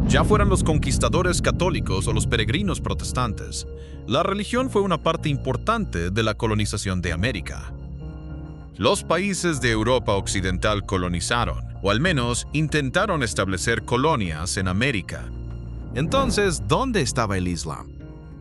Ya fueran los conquistadores católicos o los peregrinos protestantes, la religión fue una parte importante de la colonización de América. Los países de Europa Occidental colonizaron, o al menos intentaron establecer colonias en América. Entonces, ¿dónde estaba el Islam?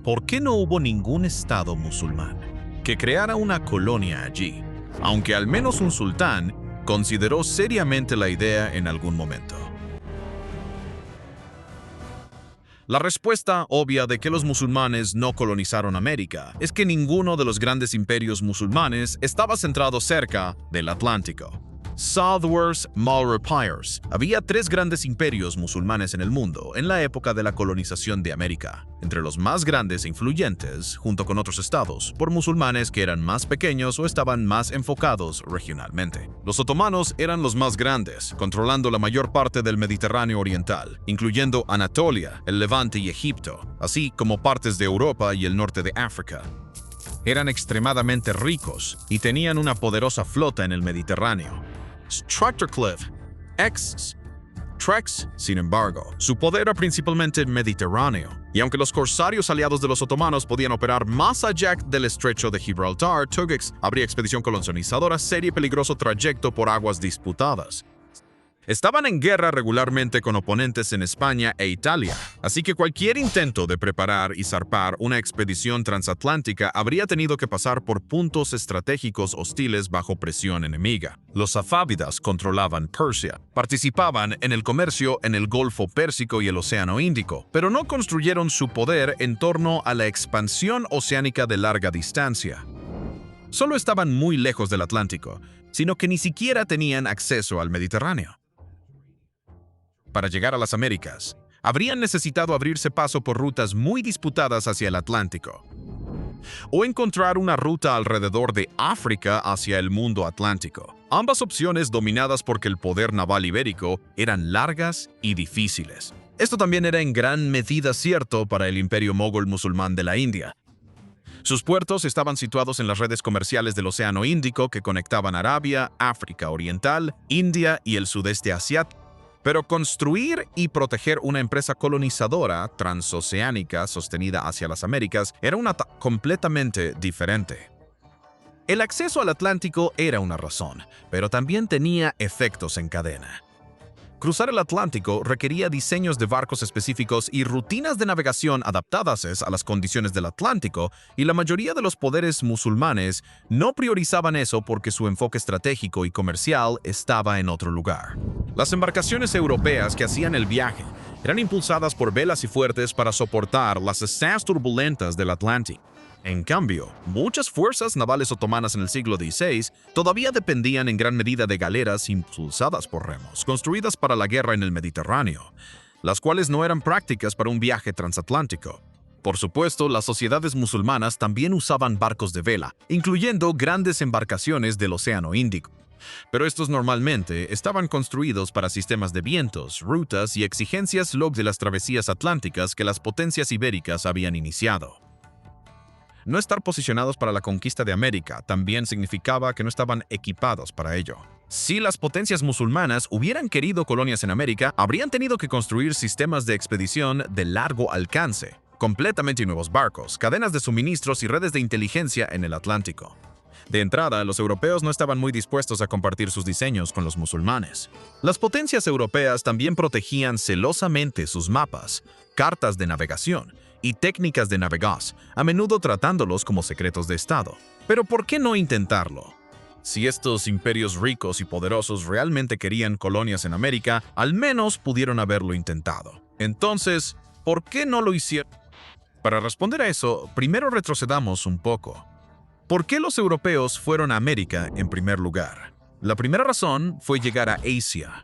¿Por qué no hubo ningún estado musulmán que creara una colonia allí, aunque al menos un sultán consideró seriamente la idea en algún momento? La respuesta obvia de que los musulmanes no colonizaron América es que ninguno de los grandes imperios musulmanes estaba centrado cerca del Atlántico. Southwards Empires. Había 3 grandes imperios musulmanes en el mundo en la época de la colonización de América, entre los más grandes e influyentes, junto con otros estados, por musulmanes que eran más pequeños o estaban más enfocados regionalmente. Los otomanos eran los más grandes, controlando la mayor parte del Mediterráneo oriental, incluyendo Anatolia, el Levante y Egipto, así como partes de Europa y el norte de África. Eran extremadamente ricos y tenían una poderosa flota en el Mediterráneo. Structurcliff, Trex, sin embargo, su poder era principalmente mediterráneo, y aunque los corsarios aliados de los otomanos podían operar más allá del estrecho de Gibraltar, Turgex abría expedición colonizadora seria y peligroso trayecto por aguas disputadas. Estaban en guerra regularmente con oponentes en España e Italia, así que cualquier intento de preparar y zarpar una expedición transatlántica habría tenido que pasar por puntos estratégicos hostiles bajo presión enemiga. Los safávidas controlaban Persia, participaban en el comercio en el Golfo Pérsico y el Océano Índico, pero no construyeron su poder en torno a la expansión oceánica de larga distancia. Solo estaban muy lejos del Atlántico, sino que ni siquiera tenían acceso al Mediterráneo. Para llegar a las Américas, habrían necesitado abrirse paso por rutas muy disputadas hacia el Atlántico, o encontrar una ruta alrededor de África hacia el mundo atlántico. Ambas opciones dominadas porque el poder naval ibérico eran largas y difíciles. Esto también era en gran medida cierto para el imperio mogol musulmán de la India. Sus puertos estaban situados en las redes comerciales del Océano Índico que conectaban Arabia, África Oriental, India y el sudeste asiático. Pero construir y proteger una empresa colonizadora transoceánica sostenida hacia las Américas era una completamente diferente. El acceso al Atlántico era una razón, pero también tenía efectos en cadena. Cruzar el Atlántico requería diseños de barcos específicos y rutinas de navegación adaptadas a las condiciones del Atlántico, y la mayoría de los poderes musulmanes no priorizaban eso porque su enfoque estratégico y comercial estaba en otro lugar. Las embarcaciones europeas que hacían el viaje eran impulsadas por velas y fuertes para soportar las asas turbulentas del Atlántico. En cambio, muchas fuerzas navales otomanas en el siglo XVI todavía dependían en gran medida de galeras impulsadas por remos, construidas para la guerra en el Mediterráneo, las cuales no eran prácticas para un viaje transatlántico. Por supuesto, las sociedades musulmanas también usaban barcos de vela, incluyendo grandes embarcaciones del Océano Índico. Pero estos normalmente estaban construidos para sistemas de vientos, rutas y exigencias log de las travesías atlánticas que las potencias ibéricas habían iniciado. No estar posicionados para la conquista de América también significaba que no estaban equipados para ello. Si las potencias musulmanas hubieran querido colonias en América, habrían tenido que construir sistemas de expedición de largo alcance, completamente nuevos barcos, cadenas de suministros y redes de inteligencia en el Atlántico. De entrada, los europeos no estaban muy dispuestos a compartir sus diseños con los musulmanes. Las potencias europeas también protegían celosamente sus mapas, cartas de navegación y técnicas de navegación, a menudo tratándolos como secretos de Estado. Pero ¿por qué no intentarlo? Si estos imperios ricos y poderosos realmente querían colonias en América, al menos pudieron haberlo intentado. Entonces, ¿por qué no lo hicieron? Para responder a eso, primero retrocedamos un poco. ¿Por qué los europeos fueron a América en primer lugar? La primera razón fue llegar a Asia.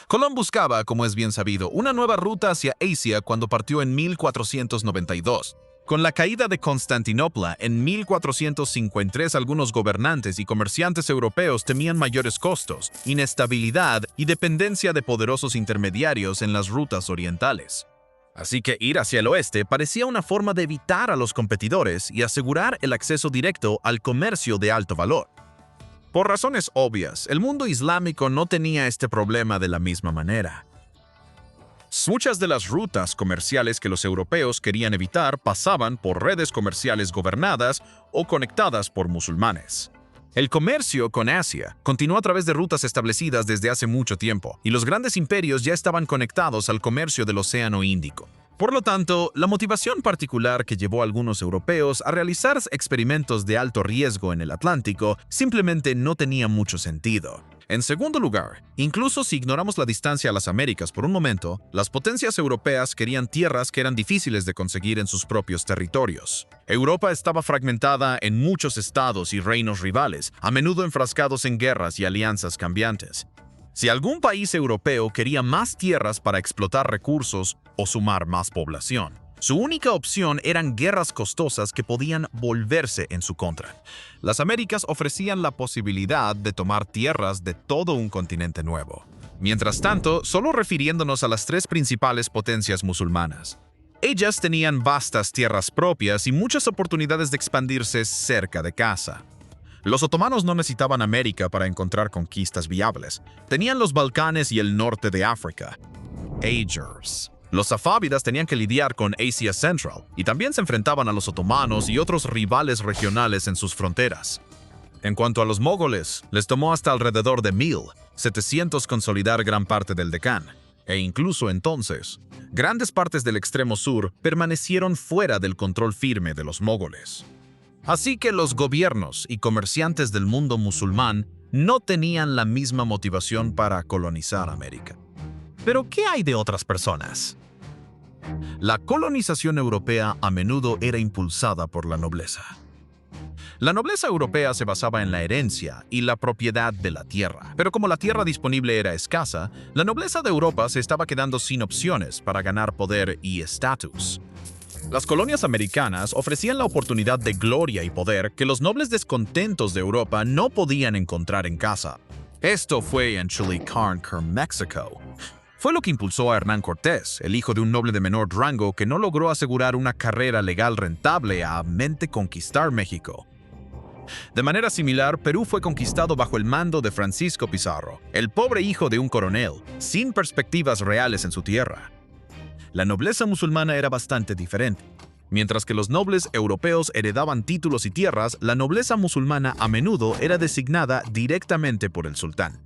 Colón buscaba, como es bien sabido, una nueva ruta hacia Asia cuando partió en 1492. Con la caída de Constantinopla en 1453, algunos gobernantes y comerciantes europeos temían mayores costos, inestabilidad y dependencia de poderosos intermediarios en las rutas orientales. Así que ir hacia el oeste parecía una forma de evitar a los competidores y asegurar el acceso directo al comercio de alto valor. Por razones obvias, el mundo islámico no tenía este problema de la misma manera. Muchas de las rutas comerciales que los europeos querían evitar pasaban por redes comerciales gobernadas o conectadas por musulmanes. El comercio con Asia continuó a través de rutas establecidas desde hace mucho tiempo, y los grandes imperios ya estaban conectados al comercio del Océano Índico. Por lo tanto, la motivación particular que llevó a algunos europeos a realizar experimentos de alto riesgo en el Atlántico simplemente no tenía mucho sentido. En segundo lugar, incluso si ignoramos la distancia a las Américas por un momento, las potencias europeas querían tierras que eran difíciles de conseguir en sus propios territorios. Europa estaba fragmentada en muchos estados y reinos rivales, a menudo enfrascados en guerras y alianzas cambiantes. Si algún país europeo quería más tierras para explotar recursos o sumar más población, su única opción eran guerras costosas que podían volverse en su contra. Las Américas ofrecían la posibilidad de tomar tierras de todo un continente nuevo. Mientras tanto, solo refiriéndonos a las tres principales potencias musulmanas, ellas tenían vastas tierras propias y muchas oportunidades de expandirse cerca de casa. Los otomanos no necesitaban América para encontrar conquistas viables. Tenían los Balcanes y el norte de África. Agers. Los safávidas tenían que lidiar con Asia Central y también se enfrentaban a los otomanos y otros rivales regionales en sus fronteras. En cuanto a los mogoles, les tomó hasta alrededor de 1700 consolidar gran parte del Deccan, e incluso entonces, grandes partes del extremo sur permanecieron fuera del control firme de los mogoles. Así que los gobiernos y comerciantes del mundo musulmán no tenían la misma motivación para colonizar América. Pero, ¿qué hay de otras personas? La colonización europea a menudo era impulsada por la nobleza. La nobleza europea se basaba en la herencia y la propiedad de la tierra, pero como la tierra disponible era escasa, la nobleza de Europa se estaba quedando sin opciones para ganar poder y estatus. Las colonias americanas ofrecían la oportunidad de gloria y poder que los nobles descontentos de Europa no podían encontrar en casa. Esto fue en Chilicarn, México. Fue lo que impulsó a Hernán Cortés, el hijo de un noble de menor rango que no logró asegurar una carrera legal rentable a mente conquistar México. De manera similar, Perú fue conquistado bajo el mando de Francisco Pizarro, el pobre hijo de un coronel, sin perspectivas reales en su tierra. La nobleza musulmana era bastante diferente. Mientras que los nobles europeos heredaban títulos y tierras, la nobleza musulmana a menudo era designada directamente por el sultán.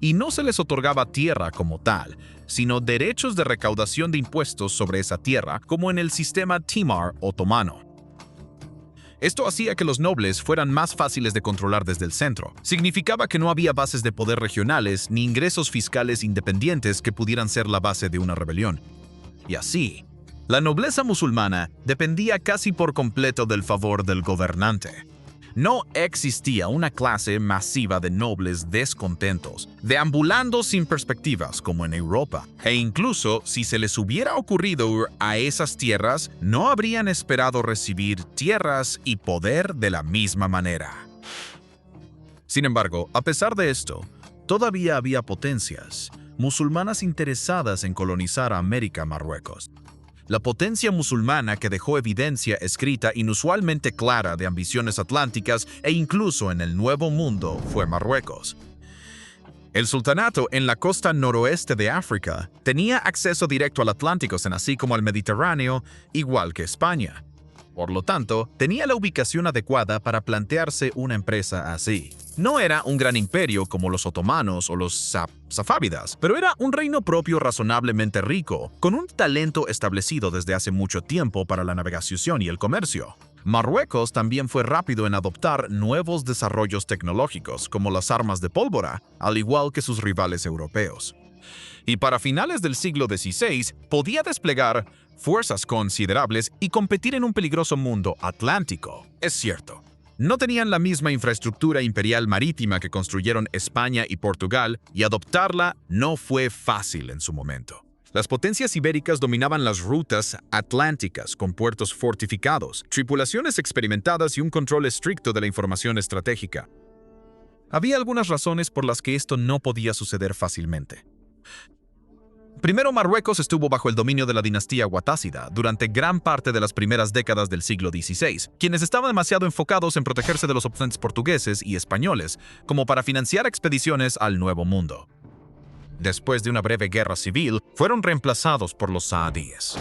Y no se les otorgaba tierra como tal, sino derechos de recaudación de impuestos sobre esa tierra, como en el sistema Timar otomano. Esto hacía que los nobles fueran más fáciles de controlar desde el centro. Significaba que no había bases de poder regionales ni ingresos fiscales independientes que pudieran ser la base de una rebelión. Y así, la nobleza musulmana dependía casi por completo del favor del gobernante. No existía una clase masiva de nobles descontentos, deambulando sin perspectivas como en Europa. E incluso si se les hubiera ocurrido ir a esas tierras, no habrían esperado recibir tierras y poder de la misma manera. Sin embargo, a pesar de esto, todavía había potencias musulmanas interesadas en colonizar a América Marruecos. La potencia musulmana que dejó evidencia escrita inusualmente clara de ambiciones atlánticas e incluso en el Nuevo Mundo fue Marruecos. El sultanato en la costa noroeste de África tenía acceso directo al Atlántico, así como al Mediterráneo, igual que España. Por lo tanto, tenía la ubicación adecuada para plantearse una empresa así. No era un gran imperio como los otomanos o los safávidas, pero era un reino propio razonablemente rico, con un talento establecido desde hace mucho tiempo para la navegación y el comercio. Marruecos también fue rápido en adoptar nuevos desarrollos tecnológicos, como las armas de pólvora, al igual que sus rivales europeos. Y para finales del siglo XVI, podía desplegar fuerzas considerables y competir en un peligroso mundo atlántico. Es cierto, no tenían la misma infraestructura imperial marítima que construyeron España y Portugal, y adoptarla no fue fácil en su momento. Las potencias ibéricas dominaban las rutas atlánticas con puertos fortificados, tripulaciones experimentadas y un control estricto de la información estratégica. Había algunas razones por las que esto no podía suceder fácilmente. Primero, Marruecos estuvo bajo el dominio de la dinastía Guatásida durante gran parte de las primeras décadas del siglo XVI, quienes estaban demasiado enfocados en protegerse de los oponentes portugueses y españoles como para financiar expediciones al Nuevo Mundo. después de una breve guerra civil, fueron reemplazados por los saadíes.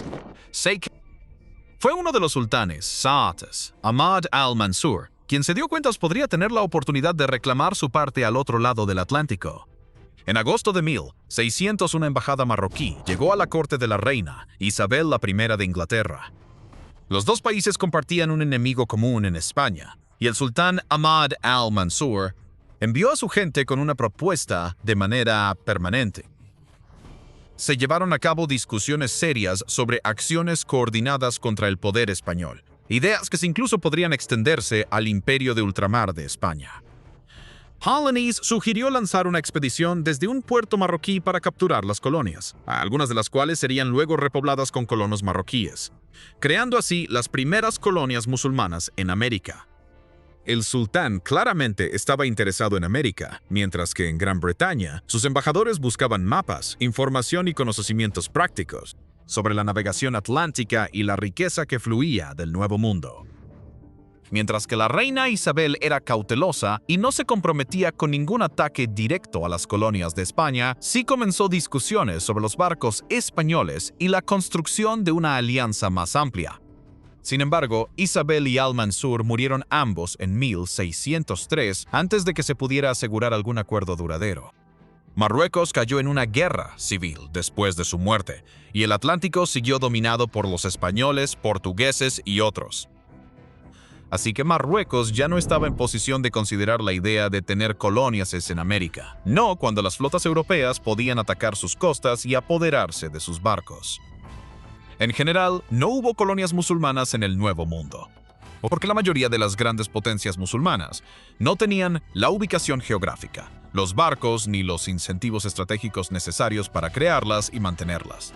Fue uno de los sultanes, Saates, Ahmad al-Mansur, quien se dio cuenta podría tener la oportunidad de reclamar su parte al otro lado del Atlántico. En agosto de 1600, una embajada marroquí llegó a la corte de la reina Isabel I de Inglaterra. Los dos países compartían un enemigo común en España, y el sultán Ahmad al-Mansur envió a su gente con una propuesta de manera permanente. Se llevaron a cabo discusiones serias sobre acciones coordinadas contra el poder español, ideas que incluso podrían extenderse al imperio de ultramar de España. Alaniz sugirió lanzar una expedición desde un puerto marroquí para capturar las colonias, algunas de las cuales serían luego repobladas con colonos marroquíes, creando así las primeras colonias musulmanas en América. El sultán claramente estaba interesado en América, mientras que en Gran Bretaña, sus embajadores buscaban mapas, información y conocimientos prácticos sobre la navegación atlántica y la riqueza que fluía del Nuevo Mundo. Mientras que la reina Isabel era cautelosa y no se comprometía con ningún ataque directo a las colonias de España, sí comenzó discusiones sobre los barcos españoles y la construcción de una alianza más amplia. Sin embargo, Isabel y al-Mansur murieron ambos en 1603 antes de que se pudiera asegurar algún acuerdo duradero. Marruecos cayó en una guerra civil después de su muerte, y el Atlántico siguió dominado por los españoles, portugueses y otros. Así que Marruecos ya no estaba en posición de considerar la idea de tener colonias en América, no cuando las flotas europeas podían atacar sus costas y apoderarse de sus barcos. En general, no hubo colonias musulmanas en el Nuevo Mundo, porque la mayoría de las grandes potencias musulmanas no tenían la ubicación geográfica, los barcos ni los incentivos estratégicos necesarios para crearlas y mantenerlas.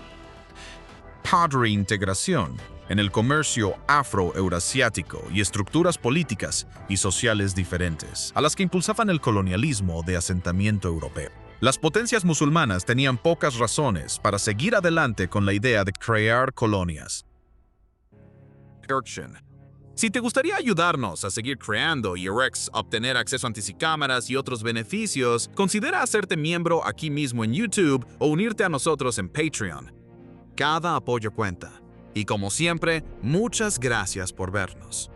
Padre integración en el comercio afro-eurasiático y estructuras políticas y sociales diferentes, a las que impulsaban el colonialismo de asentamiento europeo. Las potencias musulmanas tenían pocas razones para seguir adelante con la idea de crear colonias. Si te gustaría ayudarnos a seguir creando y obtener acceso a anticámaras y otros beneficios, considera hacerte miembro aquí mismo en YouTube o unirte a nosotros en Patreon. Cada apoyo cuenta. Y como siempre, muchas gracias por vernos.